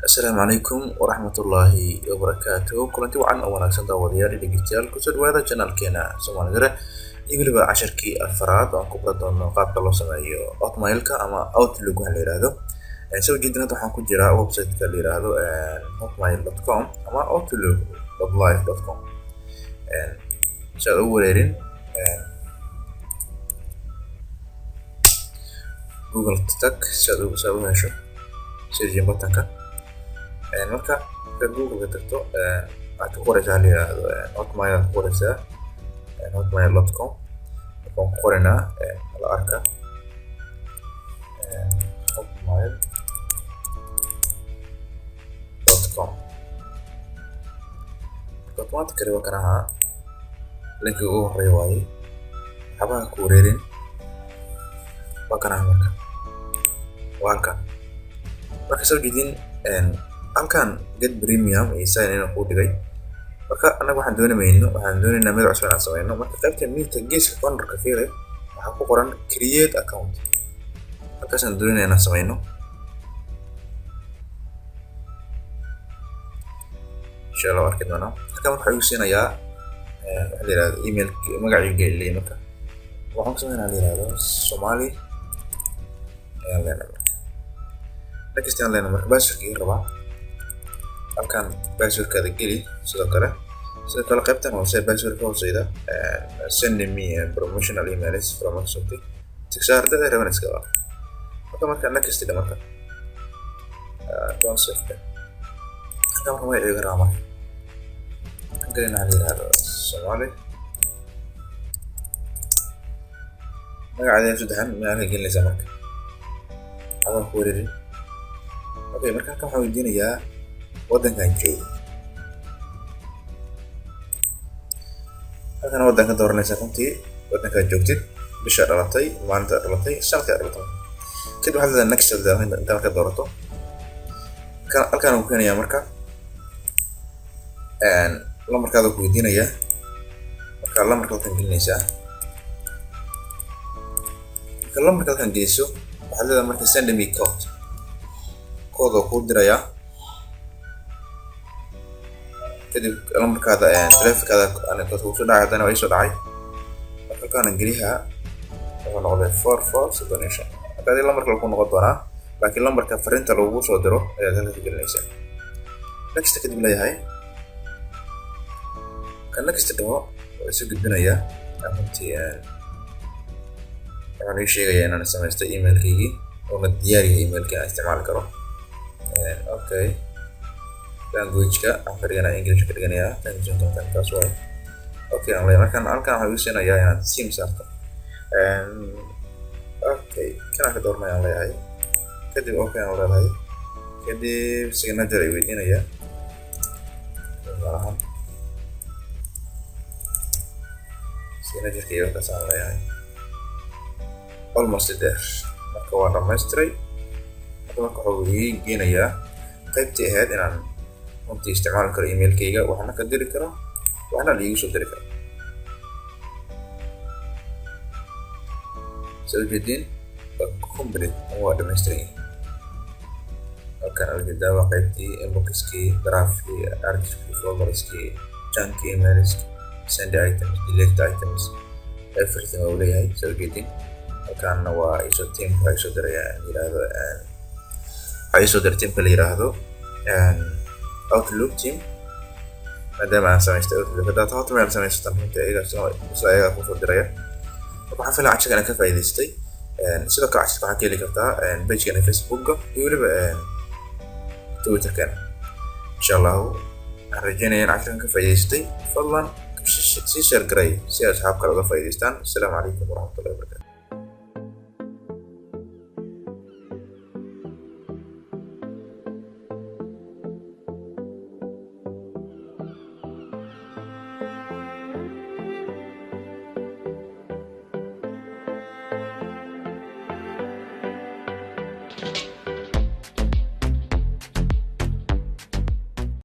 Asalaamu calaykum waraxmatullaahi wabarakaatuh. Kulanti wacan oo wanaagsan daawadayaal dhegeystayaal kusoo dhawaada channelkeena Soomaalida iyo weliba casharkii afraad oo aan ku baran doono qaabka loo sameeyo Hotmail-ka ama Outlook waxa la yiraahdo. Soo jeedinta waxaan ku jira website-ka la yiraahdo hotmail.com ama outlook.live.com. Soo wareerin Google tag soo hesho search button-ka marka Google tagto aad ku qoraysaa la yiraahdo Hotmail ku qoraysaa hotmail.com waxaan ku qoranaa la arka hotmail.com automatically waa kana link ugu horeeyo waaye waxba ku wareerin waa kana marka soo jeedin halkan get premium iyo sign in ku dhigay marka anaga waxaan doonaynaa meel cusub aan sameeyno marka qaybta meelka geeska corner-ka fiire waxa ku qoran create account halkaas aan doonaynaa sameeyno insha Allah arki doona halkan waxa uu siinayaa waxa la yiraahdo email magaciisa geliyay marka waxaan sameeynaa la yiraahdo Somali next aan leena marka password-kii rabaa halkan password-kaada geli sidoo kale qaybtan hoose password-ka hooseeda send me promotional emails from Microsoft tiksaar dad raban iska marka next ida marka don't save halkan marka magaciisa rabaa gelina la yiraahdo Somali magacaada saddexan meel gelinaysa marka waxaan ku wareerin marka halkan waxaan weydiinayaa waddankan joogo halkan waddanka dooranaysa runtii waddanka joogtid bisha dhalatay maalinta dhalatay sanadka dhalatay kadib waxaad leedahay next inta marka doorato halkan uu keenayaa marka lambarkaada ku weydiinayaa marka lambarka halkan gelinaysaa marka lambarka halkan geliso waxaad leedahay marka send me code oo ku diraya kadib lambarkaada taleefankaada aniga ku soo dhacay hadana way soo dhacay marka kan geliha oo noqday 4479 hadii lambarka ku noqon doona laakiin lambarka fariinta lagu soo diro ayaa halka gelinaysaa next kadib leeyahay kan next dhawo isu gudbinaya runtii waxaan sheegayaa inaan sameystay email-kaygii oo la diyaariyay email-ka aan isticmaali karo okay language-ka aan ka dhiganayaa English ka dhiganayaa taas way okay aan leeyahay markaan halkan waxaan u siinayaa inaad sim saarto okay kana ka doornaa aan leeyahay kadib okay aan leeyahay kadib signature ay weydiinaya signature iyo kaas aan leeyahay almost there marka waa dhammaystiray marka wuxuu geenayaa qaybtii ahayd inaan runtii isticmaali karo email-kayga waxaana ka diri karo waxaana la iigu soo diri karo soo jeedin complete waa dhammaystiran halkan ujeedaa waa qaybtii inbox-kii draft-kii archive-kii folders-kii junk emails send items delete items everything oo leeyahay soo jeedin halkan waa iso team ay soo diraya yiraahdo ay soo dirtay la yiraahdo Outlook team maadaama aan sameystay Outlook data Hotmail sameystay runtii iyaga ku soo diraya waxaan filayaa casharkan ka faa'iidaystay sidoo kale casharka waxaad ka heli kartaa page-kana Facebook iyo weliba Twitter-kan insha Allah waxaan rajeynayaa in casharkan ka faa'iidaystay fadlan sii share garay si asxaab kale uga faa'iidaystaan. Assalaamu calaykum waraxmatullaahi wabarakaatuh.